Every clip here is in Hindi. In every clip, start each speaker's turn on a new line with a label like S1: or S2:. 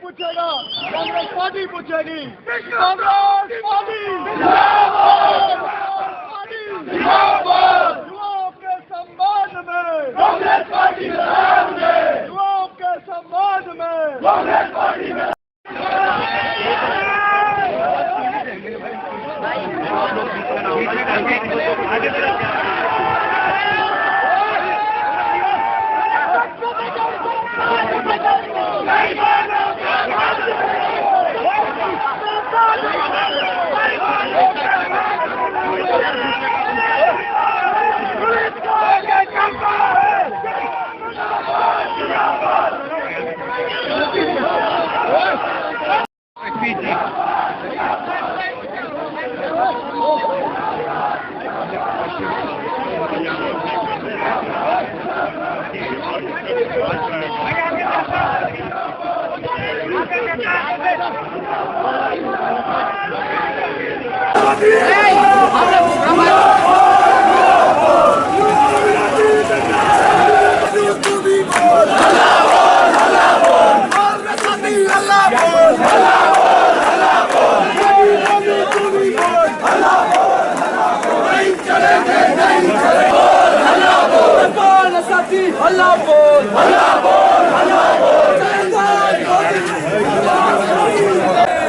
S1: पूछेगा, कांग्रेस पार्टी पूछेगी। कांग्रेस पार्टी युवाओं के सम्मान में कांग्रेस पार्टी, युवाओं के सम्मान में कांग्रेस पार्टी में।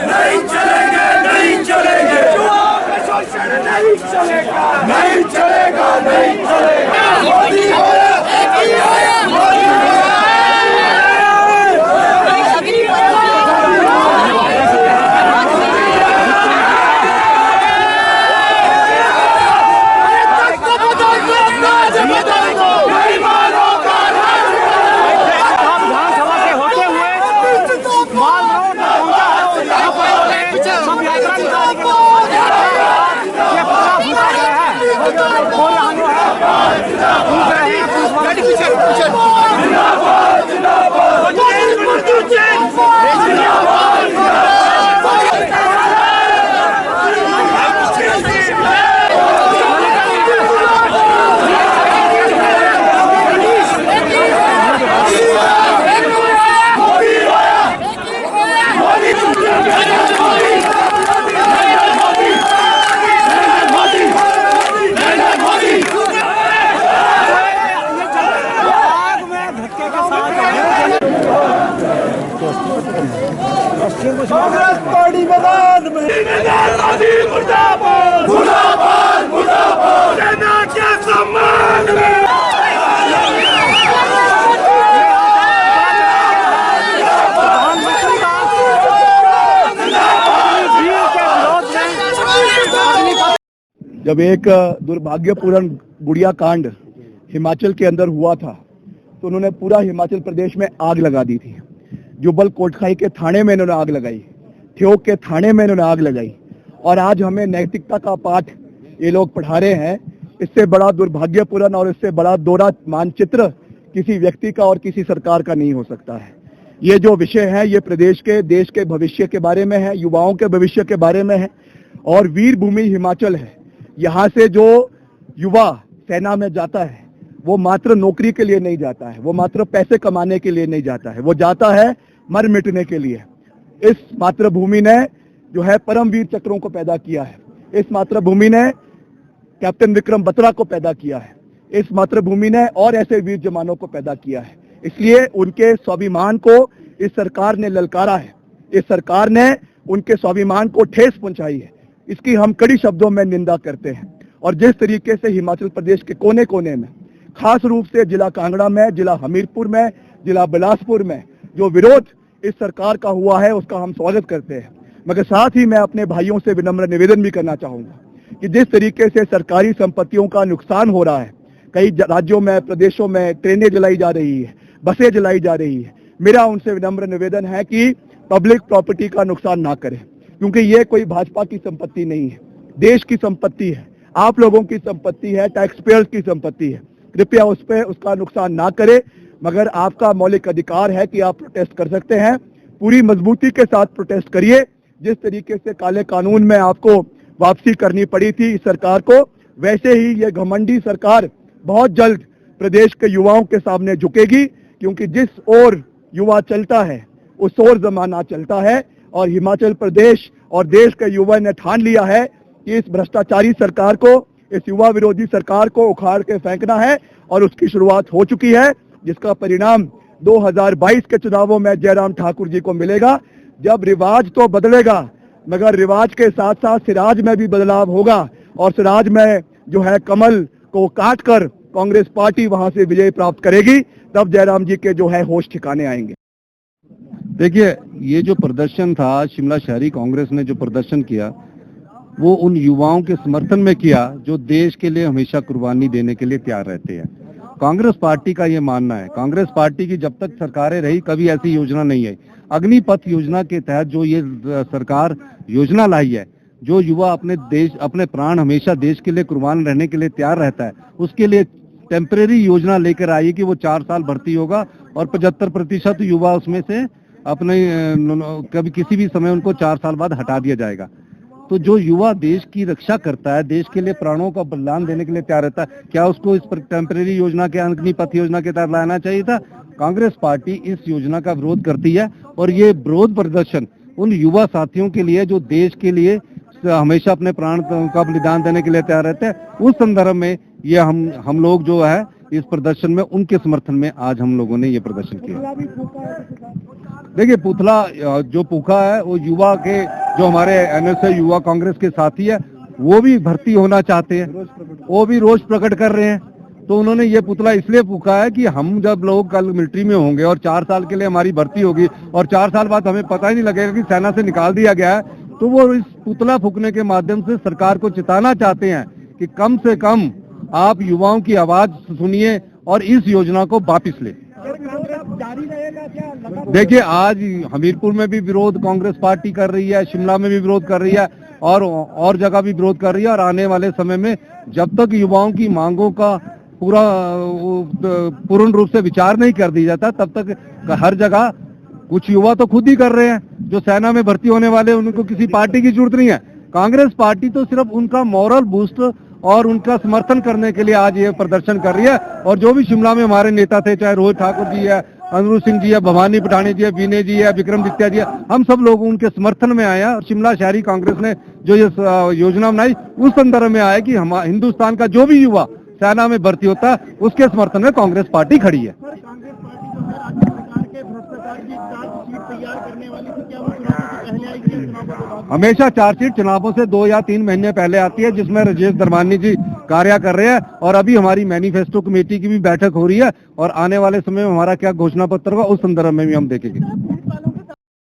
S2: नहीं चलेगा, नहीं चलेगा।
S3: विधानसभा के होते हुए माल रोड
S2: कांग्रेस पार्टी मैदान में मुर्दाबाद, मुर्दाबाद, मुर्दाबाद। सेना के सम्मान में
S4: जब एक दुर्भाग्यपूर्ण गुड़िया कांड हिमाचल के अंदर हुआ था तो उन्होंने पूरा हिमाचल प्रदेश में आग लगा दी थी। जुब्बल कोटखाई के थाने में इन्होंने आग लगाई, ठियोग के थाने में इन्होंने आग लगाई, और आज हमें नैतिकता का पाठ ये लोग पढ़ा रहे हैं। इससे बड़ा दुर्भाग्यपूर्ण और इससे बड़ा दोहरा मानचित्र किसी व्यक्ति का और किसी सरकार का नहीं हो सकता है। ये जो विषय है ये प्रदेश के, देश के भविष्य के बारे में है, युवाओं के भविष्य के बारे में है। और वीर भूमि हिमाचल है। यहाँ से जो युवा सेना में जाता है वो मात्र नौकरी के लिए नहीं जाता है, वो मात्र पैसे कमाने के लिए नहीं जाता है, वो जाता है मर मिटने के लिए। इस मातृभूमि ने जो है परमवीर चक्रों को पैदा किया है। इस मातृभूमि ने कैप्टन विक्रम बत्रा को पैदा किया है। इस मातृभूमि ने और ऐसे वीर जवानों को पैदा किया है। इसलिए उनके स्वाभिमान को इस सरकार ने ललकारा है। इस सरकार ने उनके स्वाभिमान को ठेस पहुंचाई है। इसकी हम कड़ी शब्दों में निंदा करते हैं। और जिस तरीके से हिमाचल प्रदेश के कोने कोने में, खास रूप से जिला कांगड़ा में, जिला हमीरपुर में, जिला बिलासपुर में जो विरोध इस सरकार का हुआ है उसका हम स्वागत करते हैं। मगर साथ ही मैं अपने भाइयों से विनम्र निवेदन भी करना चाहूंगा कि जिस तरीके से सरकारी संपत्तियों का नुकसान हो रहा है, कई राज्यों में, प्रदेशों में ट्रेनें जलाई जा रही है, बसें जलाई जा रही है, मेरा उनसे विनम्र निवेदन है कि पब्लिक प्रॉपर्टी का नुकसान ना करें, क्योंकि ये कोई भाजपा की संपत्ति नहीं है, देश की संपत्ति है, आप लोगों की संपत्ति है, टैक्स पेयर्स की संपत्ति है। कृपया उस पर उसका नुकसान ना करें। मगर आपका मौलिक अधिकार है कि आप प्रोटेस्ट कर सकते हैं। पूरी मजबूती के साथ प्रोटेस्ट करिए। जिस तरीके से काले कानून में आपको वापसी करनी पड़ी थी इस सरकार को, वैसे ही ये घमंडी सरकार बहुत जल्द प्रदेश के युवाओं के सामने झुकेगी, क्योंकि जिस ओर युवा चलता है उस और जमाना चलता है और हिमाचल प्रदेश और देश के युवा ने ठान लिया है कि इस भ्रष्टाचारी सरकार को, इस युवा विरोधी सरकार को उखाड़ के फेंकना है और उसकी शुरुआत हो चुकी है, जिसका परिणाम 2022 के चुनावों में जयराम ठाकुर जी को मिलेगा। जब रिवाज तो बदलेगा, मगर रिवाज के साथ साथ सिराज में भी बदलाव होगा और सिराज में जो है कमल को काटकर कांग्रेस पार्टी वहां से विजय प्राप्त करेगी, तब जयराम जी के जो है होश ठिकाने आएंगे।
S5: देखिए, ये जो प्रदर्शन था, शिमला शहरी कांग्रेस ने जो प्रदर्शन किया, वो उन युवाओं के समर्थन में किया जो देश के लिए हमेशा कुर्बानी देने के लिए तैयार रहते हैं। कांग्रेस पार्टी का ये मानना है, कांग्रेस पार्टी की जब तक सरकारें रही कभी ऐसी योजना नहीं आई। अग्निपथ योजना के तहत जो ये सरकार योजना लाई है, जो युवा अपने प्राण हमेशा देश के लिए कुर्बान रहने के लिए तैयार रहता है, उसके लिए टेम्परेरी योजना लेकर आई कि वो 4 साल भर्ती होगा और 75% युवा उसमें से अपने कभी किसी भी समय उनको 4 साल बाद हटा दिया जाएगा। तो जो युवा देश की रक्षा करता है, देश के लिए प्राणों का बलिदान देने के लिए तैयार रहता है, क्या उसको इस पर टेम्परेरी योजना के, अग्निपथ योजना के तहत लाना चाहिए था? कांग्रेस पार्टी इस योजना का विरोध करती है और ये विरोध प्रदर्शन उन युवा साथियों के लिए जो देश के लिए हमेशा अपने प्राण का बलिदान देने के लिए तैयार रहते हैं, उस संदर्भ में ये हम लोग जो है इस प्रदर्शन में उनके समर्थन में आज हम लोगों ने ये प्रदर्शन किया। देखिए, पुतला जो फूका है वो युवा के, जो हमारे एनएसए युवा कांग्रेस के साथी है, वो भी भर्ती होना चाहते हैं, वो भी रोष प्रकट कर रहे हैं। तो उन्होंने ये पुतला इसलिए फूका है कि हम जब लोग कल मिलिट्री में होंगे और 4 साल के लिए हमारी भर्ती होगी और 4 साल बाद हमें पता ही नहीं लगेगा कि सेना से निकाल दिया गया है, तो वो इस पुतला फूकने के माध्यम से सरकार को चेताना चाहते हैं कि कम से कम आप युवाओं की आवाज सुनिए और इस योजना को वापिस ले। देखिए, आज हमीरपुर में भी विरोध कांग्रेस पार्टी कर रही है, शिमला में भी विरोध कर रही है और जगह भी विरोध कर रही है। और आने वाले समय में जब तक युवाओं की मांगों का पूर्ण रूप से विचार नहीं कर दिया जाता, तब तक हर जगह कुछ युवा तो खुद ही कर रहे हैं, जो सेना में भर्ती होने वाले, उनको किसी पार्टी की जरूरत नहीं है। कांग्रेस पार्टी तो सिर्फ उनका मॉरल बूस्ट और उनका समर्थन करने के लिए आज ये प्रदर्शन कर रही है। और जो भी शिमला में हमारे नेता थे, चाहे रोहित ठाकुर जी है, अनुरू सिंह जी है, भवानी पठानी जी है, विनय जी है, विक्रम जित्या जी है, हम सब लोग उनके समर्थन में आए हैं। और शिमला शहरी कांग्रेस ने जो ये योजना बनाई, उस संदर्भ में आया कि हम हिंदुस्तान का जो भी युवा सेना में भर्ती होता है, उसके समर्थन में कांग्रेस पार्टी खड़ी है। हमेशा चार्जशीट चुनावों से 2 या 3 महीने पहले आती है, जिसमें राजेश धर्मानी जी कार्य कर रहे हैं। और अभी हमारी मैनिफेस्टो कमेटी की भी बैठक हो रही है और आने वाले समय में हमारा क्या घोषणा पत्र होगा, उस संदर्भ में भी हम देखेंगे।